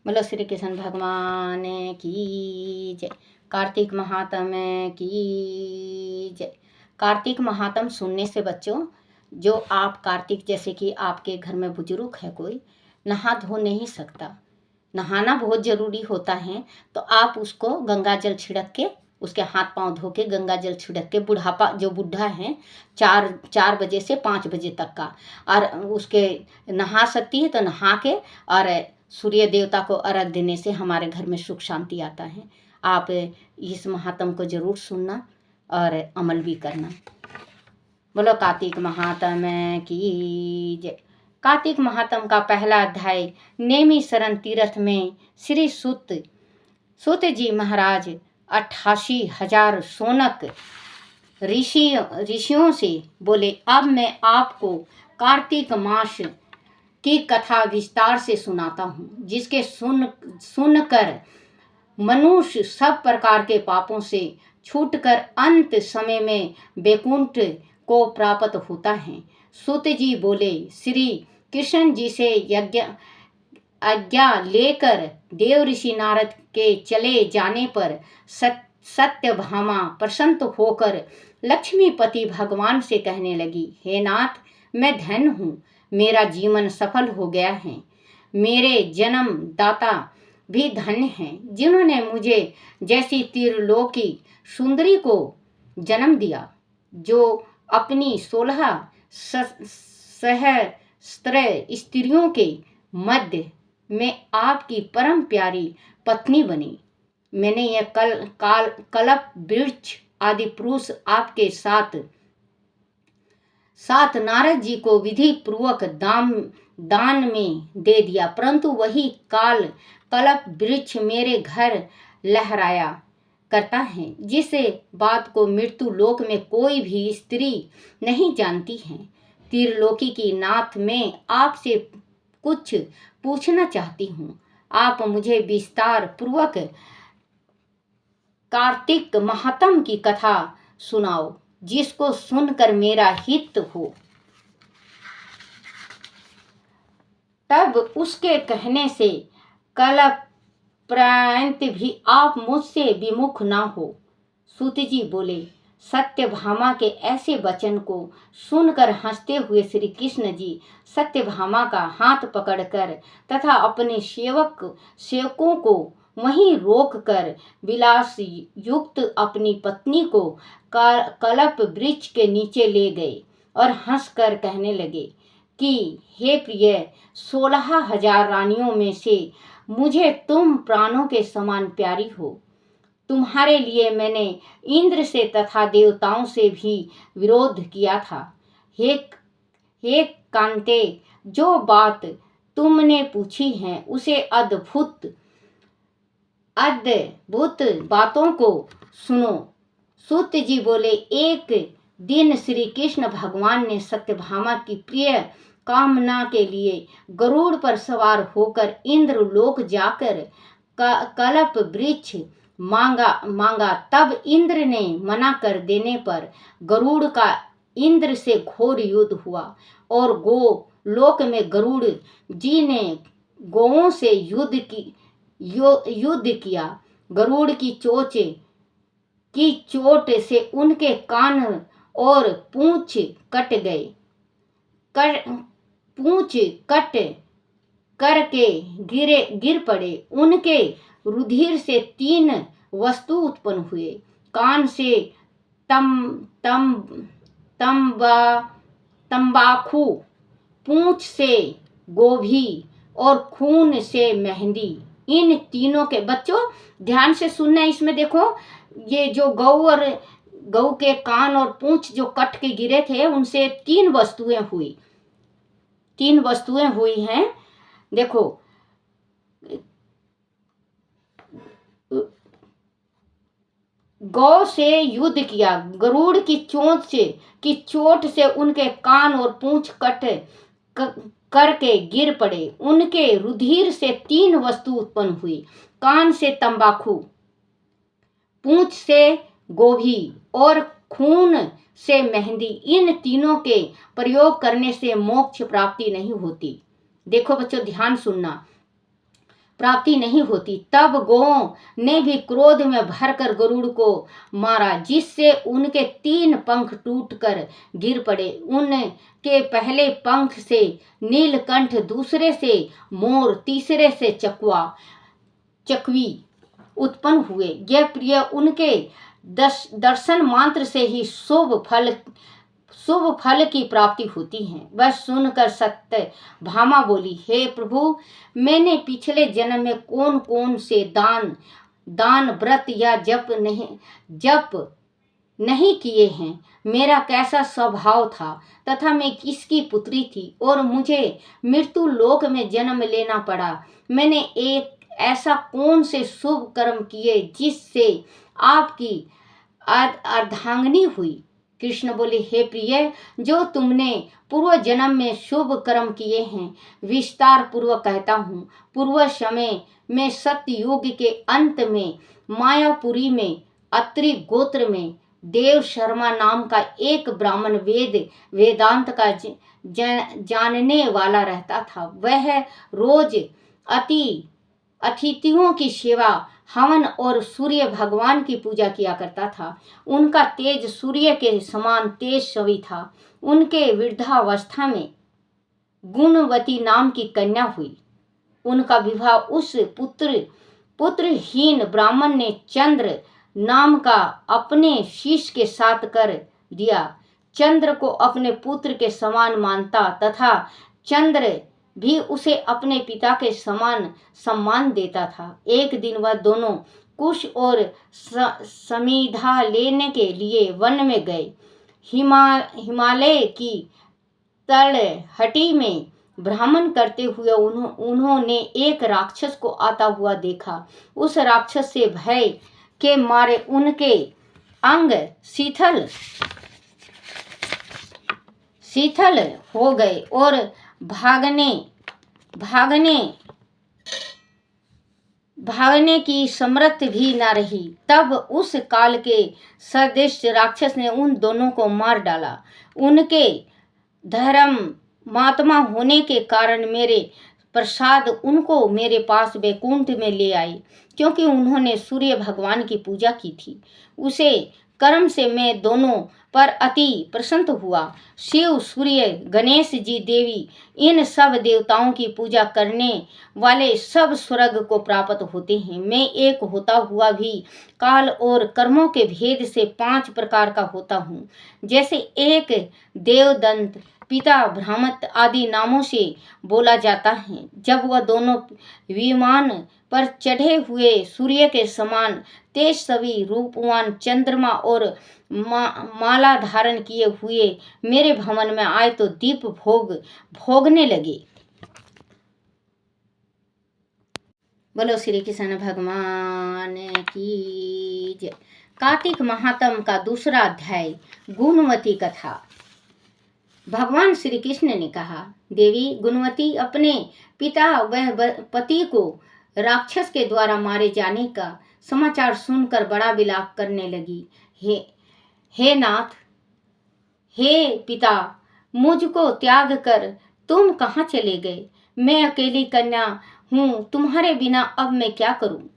बोलो श्री कृष्ण भगवान की जय। कार्तिक महात्म की जय। कार्तिक महात्म सुनने से बच्चों, जो आप कार्तिक, जैसे कि आपके घर में बुजुर्ग है, कोई नहा धो नहीं सकता, नहाना बहुत ज़रूरी होता है, तो आप उसको गंगा जल छिड़क के, उसके हाथ पांव धो के गंगा जल छिड़क के, बुढ़ापा जो बुढ़ा है 4 बजे से 5 बजे तक का, और उसके नहा सकती है तो नहा के, और सूर्य देवता को अर्घ देने से हमारे घर में सुख शांति आता है। आप इस महात्म को जरूर सुनना और अमल भी करना। बोलो कार्तिक महात्म की जय। कार्तिक महात्म का पहला अध्याय नेमी शरण तीर्थ में श्री सूत जी महाराज 88,000 सोनक ऋषियों से बोले, अब मैं आपको कार्तिक मास की कथा विस्तार से सुनाता हूँ, जिसके सुनकर मनुष्य सब प्रकार के पापों से छूटकर अंत समय में वैकुंठ को प्राप्त होता है। सूत जी बोले, श्री कृष्ण जी से आज्ञा लेकर देव ऋषि नारद के चले जाने पर सत्यभामा प्रसन्न होकर लक्ष्मीपति भगवान से कहने लगी, हे नाथ, मैं धन हूँ, मेरा जीवन सफल हो गया है। मेरे जन्म दाता भी धन्य हैं, जिन्होंने मुझे जैसी त्रिलोकी सुंदरी को जन्म दिया, जो अपनी 16 सहस्त्र स्त्रियों के मध्य में आपकी परम प्यारी पत्नी बनी। मैंने यह कल्प वृक्ष आदि पुरुष आपके साथ नारद जी को विधि पूर्वक दान में दे दिया, परंतु वही कल्प वृक्ष मेरे घर लहराया करता है, जिस बात को मृत्यु लोक में कोई भी स्त्री नहीं जानती है। त्रिलोकी की नाथ, मैं आपसे कुछ पूछना चाहती हूँ। आप मुझे विस्तार पूर्वक कार्तिक महात्म की कथा सुनाओ, जिसको सुनकर मेरा हित हो। तब उसके कहने से कल्पांत भी आप मुझसे विमुख ना हो। सूत जी बोले, सत्यभामा के ऐसे वचन को सुनकर हंसते हुए श्री कृष्ण जी सत्यभामा का हाथ पकड़कर तथा अपने सेवकों को वहीं रोककर विलास युक्त अपनी पत्नी को कल्प वृक्ष के नीचे ले गए और हंसकर कहने लगे कि हे प्रिय, 16,000 रानियों में से मुझे तुम प्राणों के समान प्यारी हो। तुम्हारे लिए मैंने इंद्र से तथा देवताओं से भी विरोध किया था। हे कांते, जो बात तुमने पूछी है उसे अद्भुत बातों को सुनो। सूत जी बोले, एक दिन श्री कृष्ण भगवान ने सत्यभामा की प्रिय कामना के लिए गरुड़ पर सवार होकर इंद्र लोक जाकर कल्प वृक्ष मांगा। तब इंद्र ने मना कर देने पर गरुड़ का इंद्र से घोर युद्ध हुआ और गो लोक में गरुड़ जी ने गोओं से युद्ध किया। गरुड़ की चोट से उनके कान और पूंछ कट करके गिर पड़े। उनके रुधिर से 3 वस्तु उत्पन्न हुए, कान से तंबाकू, पूंछ से गोभी और खून से मेहंदी। इन तीनों के बच्चों ध्यान से सुनना। इसमें देखो, ये जो गौ के कान और पूंछ जो कट के गिरे थे, उनसे 3 वस्तुएं हुई हैं। देखो, गौ से युद्ध किया, गरुड़ की चोट से उनके कान और पूंछ कट करके गिर पड़े। उनके रुधिर से 3 वस्तु उत्पन्न हुई, कान से तंबाकू, पूंछ से गोभी और खून से मेहंदी। इन तीनों के प्रयोग करने से मोक्ष प्राप्ति नहीं होती। देखो बच्चों, ध्यान सुनना। प्राप्ति नहीं होती। तब गौओं ने भी क्रोध में भरकर गरुड़ को मारा, जिससे उनके 3 पंख टूटकर गिर पड़े। उनके पहले पंख से नीलकंठ, दूसरे से मोर, तीसरे से चकवी उत्पन्न हुए। यह प्रिय उनके दर्शन मात्र से ही शुभ फल की प्राप्ति होती है। वह सुनकर सत्य भामा बोली, हे प्रभु, मैंने पिछले जन्म में कौन कौन से दान व्रत या जप नहीं किए हैं, मेरा कैसा स्वभाव था तथा मैं किसकी पुत्री थी और मुझे मृत्यु लोक में जन्म लेना पड़ा। मैंने एक ऐसा कौन से शुभ कर्म किए जिससे आपकी अर्धांगिनी हुई। कृष्ण बोले, हे प्रिय, जो तुमने पूर्व जन्म में शुभ कर्म किए हैं विस्तार पूर्वक कहता हूँ। पूर्व समय में सतयुग के अंत में मायापुरी में अत्रि गोत्र में देव शर्मा नाम का एक ब्राह्मण वेदांत का जानने वाला रहता था। वह रोज अतिथियों की सेवा, हवन और सूर्य भगवान की पूजा किया करता था। उनका तेज सूर्य के समान तेजस्वी था। उनके वृद्धावस्था में गुणवती नाम की कन्या हुई। उनका विवाह उस पुत्रहीन ब्राह्मण ने चंद्र नाम का अपने शिष्य के साथ कर दिया। चंद्र को अपने पुत्र के समान मानता तथा चंद्र भी उसे अपने पिता के समान सम्मान देता था। एक दिन वह दोनों कुश और समीधा लेने के लिए वन में गए। हिमालय की तलहटी में भ्रमण करते हुए उन्होंने एक राक्षस को आता हुआ देखा। उस राक्षस से भय के मारे उनके अंग शिथिल हो गए और भागने की समर्थ भी न रही। तब उस काल के सदृश राक्षस ने उन दोनों को मार डाला। उनके धर्मात्मा होने के कारण मेरे प्रसाद उनको मेरे पास वैकुंठ में ले आई, क्योंकि उन्होंने सूर्य भगवान की पूजा की थी। उसे कर्म से मैं दोनों पर अति प्रसन्न हुआ। शिव, सूर्य, गणेश जी, देवी, इन सब देवताओं की पूजा करने वाले सब स्वर्ग को प्राप्त होते हैं। मैं एक होता हुआ भी काल और कर्मों के भेद से 5 प्रकार का होता हूँ। जैसे एक देवदंत, पिता, ब्रह्मत आदि नामों से बोला जाता है। जब वह दोनों विमान पर चढ़े हुए सूर्य के समान तेजस्वी रूपवान चंद्रमा और माला धारण किए हुए मेरे भवन में आए तो दीप भोगने लगे। बोलो श्री कृष्ण भगवान की जय। कार्तिक महात्म का दूसरा अध्याय, गुणवती कथा। भगवान श्री कृष्ण ने कहा, देवी गुणवती अपने पिता व पति को राक्षस के द्वारा मारे जाने का समाचार सुनकर बड़ा विलाप करने लगी। हे नाथ, हे पिता, मुझको त्याग कर तुम कहाँ चले गए? मैं अकेली कन्या हूँ, तुम्हारे बिना अब मैं क्या करूँ?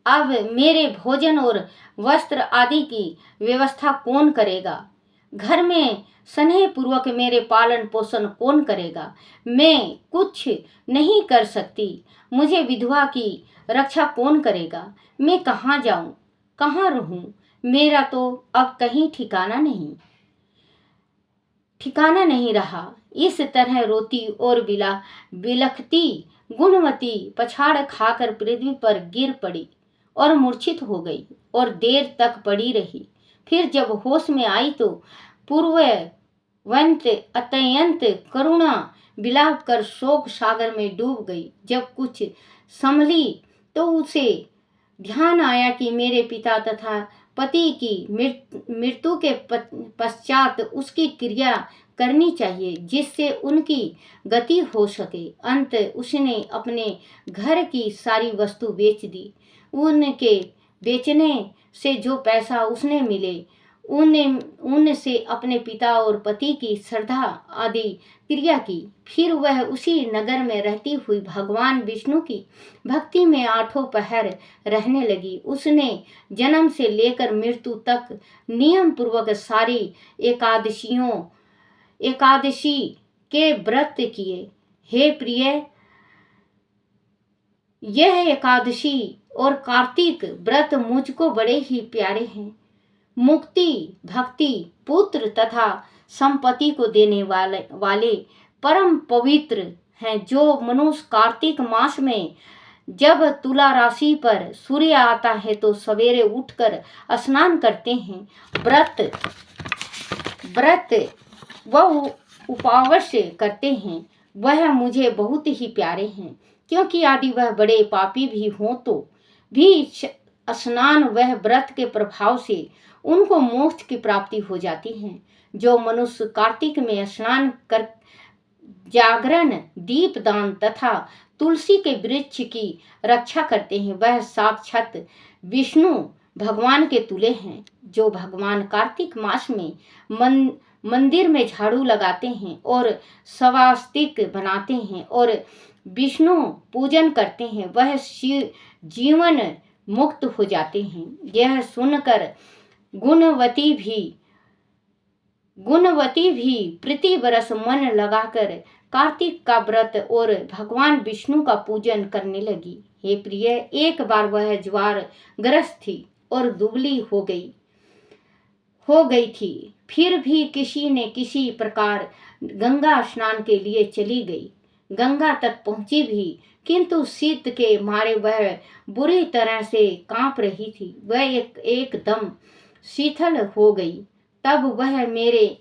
अब मेरे भोजन और वस्त्र आदि की व्यवस्था कौन करेगा? घर में स्नेह पूर्वक मेरे पालन पोषण कौन करेगा? मैं कुछ नहीं कर सकती। मुझे विधवा की रक्षा कौन करेगा? मैं कहाँ जाऊँ, कहाँ रहूँ? मेरा तो अब कहीं ठिकाना नहीं रहा। इस तरह रोती और बिलखती गुणवती पछाड़ खाकर पृथ्वी पर गिर पड़ी और मूर्छित हो गई और देर तक पड़ी रही। फिर जब होश में आई तो पूर्ववंत अत्यंत करुणा विलाप कर शोक सागर में डूब गई। जब कुछ संभली तो उसे ध्यान आया कि मेरे पिता तथा पति की मृत्यु के पश्चात उसकी क्रिया करनी चाहिए, जिससे उनकी गति हो सके। अंत उसने अपने घर की सारी वस्तु बेच दी। उनके बेचने से जो पैसा उसने मिले उनसे अपने पिता और पति की श्रद्धा आदि क्रिया की। फिर वह उसी नगर में रहती हुई भगवान विष्णु की भक्ति में आठों पहर रहने लगी। उसने जन्म से लेकर मृत्यु तक नियम पूर्वक सारी एकादशी के व्रत किए। हे प्रिय, यह एकादशी और कार्तिक व्रत मुझको बड़े ही प्यारे हैं। मुक्ति, भक्ति, पुत्र तथा संपत्ति को देने वाले परम पवित्र हैं। जो मनुष्य कार्तिक मास में जब तुला राशि पर सूर्य आता है तो सवेरे उठकर स्नान करते हैं, व्रत व उपवास करते हैं, वह मुझे बहुत ही प्यारे हैं। क्योंकि यदि वह बड़े पापी भी हों तो भी स्नान वह व्रत के प्रभाव से उनको मोक्ष की प्राप्ति हो जाती है। जो मनुष्य कार्तिक में स्नान कर जागरण, दीपदान तथा तुलसी के वृक्ष की रक्षा करते हैं, वह साक्षात विष्णु भगवान के तुल्य हैं। जो भगवान कार्तिक मास में मंदिर में झाड़ू लगाते हैं और स्वास्तिक बनाते हैं और विष्णु पूजन करते हैं, वह जीवन मुक्त हो जाते हैं। यह सुनकर गुणवती भी प्रति वर्ष मन लगाकर कार्तिक का व्रत और भगवान विष्णु का पूजन करने लगी। हे प्रिय, एक बार वह ज्वार ग्रस्त थी और दुबली हो गई थी। फिर भी किसी न किसी प्रकार गंगा स्नान के लिए चली गई। गंगा तक पहुंची भी, किंतु शीत के मारे वह बुरी तरह से कांप रही थी। वह एकदम शीतल हो गई। तब वह मेरे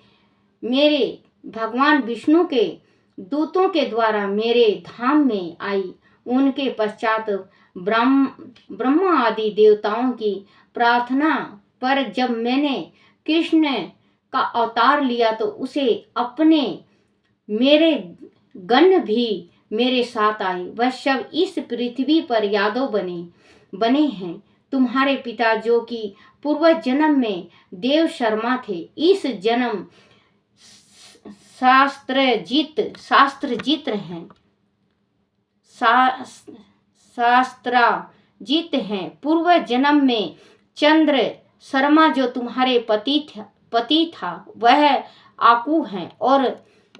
भगवान विष्णु के दूतों के द्वारा मेरे धाम में आई। उनके पश्चात ब्रह्मा आदि देवताओं की प्रार्थना पर जब मैंने कृष्ण का अवतार लिया तो उसे मेरे गण भी मेरे साथ आए। वह सब इस पृथ्वी पर यादव बने हैं। तुम्हारे पिता जो कि पूर्व जन्म में देव शर्मा थे, इस जन्म शास्त्राजीत हैं। पूर्व जन्म में चंद्र शर्मा जो तुम्हारे पति था वह आकू हैं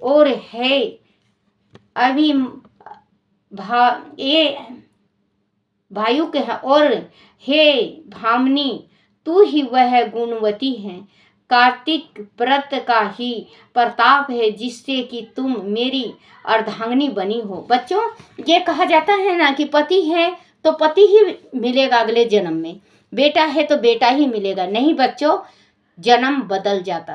और है अभी भायुक है। और हे भामिनी, तू ही वह गुणवती है। कार्तिक व्रत का ही प्रताप है जिससे कि तुम मेरी अर्धांगिनी बनी हो। बच्चों, ये कहा जाता है ना कि पति है तो पति ही मिलेगा अगले जन्म में, बेटा है तो बेटा ही मिलेगा। नहीं बच्चों, जन्म बदल जाता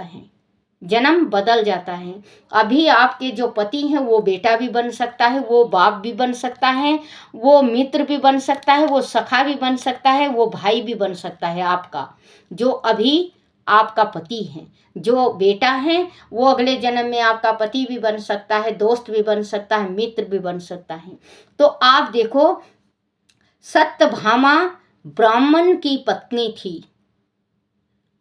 है। अभी आपके जो पति हैं वो बेटा भी बन सकता है, वो बाप भी बन सकता है, वो मित्र भी बन सकता है, वो सखा भी बन सकता है, वो भाई भी बन सकता है आपका, जो अभी आपका पति है। जो बेटा है वो अगले जन्म में आपका पति भी बन सकता है, दोस्त भी बन सकता है, मित्र भी बन सकता है। तो आप देखो, सत्यभामा ब्राह्मण की पत्नी थी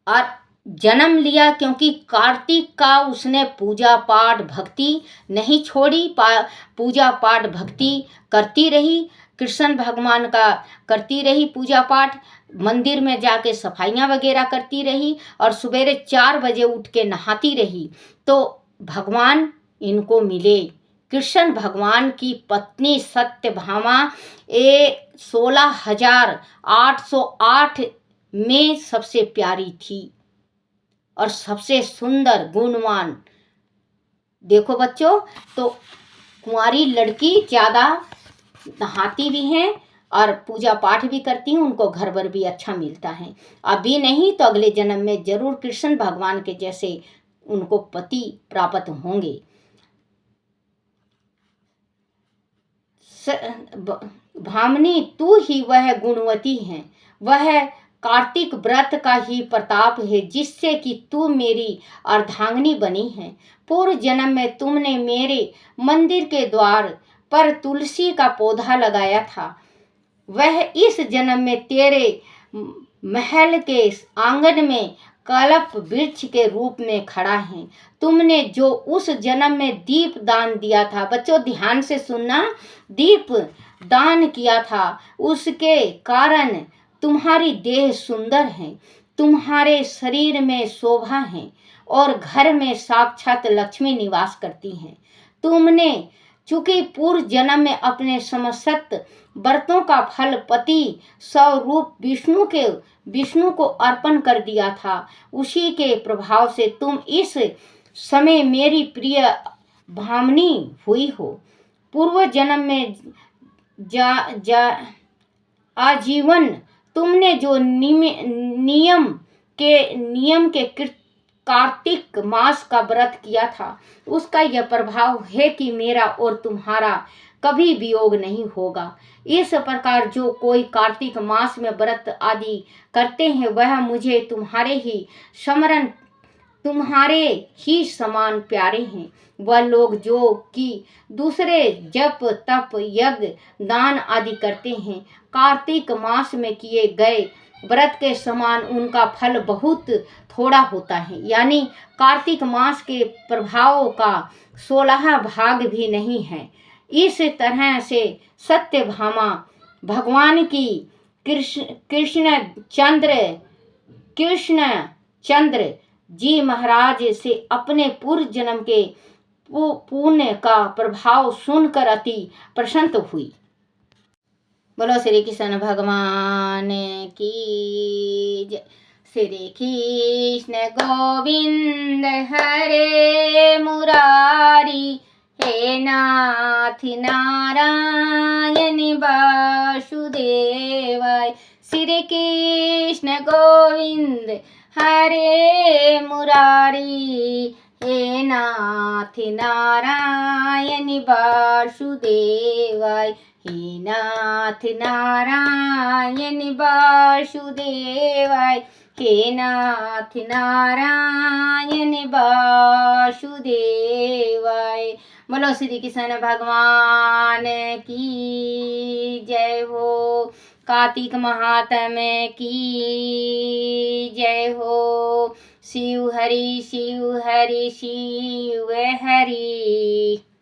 और जन्म लिया क्योंकि कार्तिक का उसने पूजा पाठ भक्ति नहीं छोड़ी। पूजा पाठ भक्ति करती रही, कृष्ण भगवान का करती रही पूजा पाठ, मंदिर में जाके सफाइयाँ वगैरह करती रही और सवेरे 4 बजे उठ के नहाती रही। तो भगवान इनको मिले। कृष्ण भगवान की पत्नी सत्यभामा 16,808 में सबसे प्यारी थी और सबसे सुंदर गुणवान। देखो बच्चों, तो कुंवारी लड़की ज़्यादा नहाती भी हैं और पूजा पाठ भी करती हैं, उनको घर बर भी अच्छा मिलता है। अभी नहीं तो अगले जन्म में जरूर कृष्ण भगवान के जैसे उनको पति प्राप्त होंगे। भामिनी, तू ही वह गुणवती है, वह कार्तिक व्रत का ही प्रताप है जिससे कि तू मेरी अर्धांगिनी बनी है। पूर्व जन्म में तुमने मेरे मंदिर के द्वार पर तुलसी का पौधा लगाया था, वह इस जन्म में तेरे महल के आंगन में कल्प वृक्ष के रूप में खड़ा है। तुमने जो उस जन्म में दीप दान दिया था, बच्चों ध्यान से सुनना, दीप दान किया था, उसके कारण तुम्हारी देह सुंदर है, तुम्हारे शरीर में शोभा है और घर में साक्षात लक्ष्मी निवास करती हैं। तुमने चूंकि पूर्व जन्म में अपने समस्त व्रतों का फल पति स्वरूप विष्णु को अर्पण कर दिया था, उसी के प्रभाव से तुम इस समय मेरी प्रिय भामनी हुई हो। पूर्व जन्म में आजीवन तुमने जो नियम के कार्तिक मास का व्रत किया था, उसका यह प्रभाव है कि मेरा और तुम्हारा कभी वियोग नहीं होगा। इस प्रकार जो कोई कार्तिक मास में व्रत आदि करते हैं, वह मुझे तुम्हारे ही समान प्यारे हैं। वह लोग जो कि दूसरे जप तप यज्ञ दान आदि करते हैं, कार्तिक मास में किए गए व्रत के समान उनका फल बहुत थोड़ा होता है। यानी कार्तिक मास के प्रभाव का 16 भाग भी नहीं है। इस तरह से सत्यभामा भगवान की कृष्णचंद्र जी महाराज से अपने पूर्व जन्म के पुण्य का प्रभाव सुनकर अति प्रसन्न हुई। बोलो श्री कृष्ण भगवान की जय। श्री कृष्ण गोविंद हरे मुरारी, हे नाथ नारायण वासुदेवाय। श्री कृष्ण गोविंद हरे मुरारी, हे नाथ नारायण वासुदेवाय, हे नाथ नारायण वासुदेवाय, हे नाथ नारायण वासुदेवाय। बोलो श्री कृष्ण भगवान की जय हो। कार्तिक महात्म्य की जय हो। शिव हरि शिव हरि शिव हरि।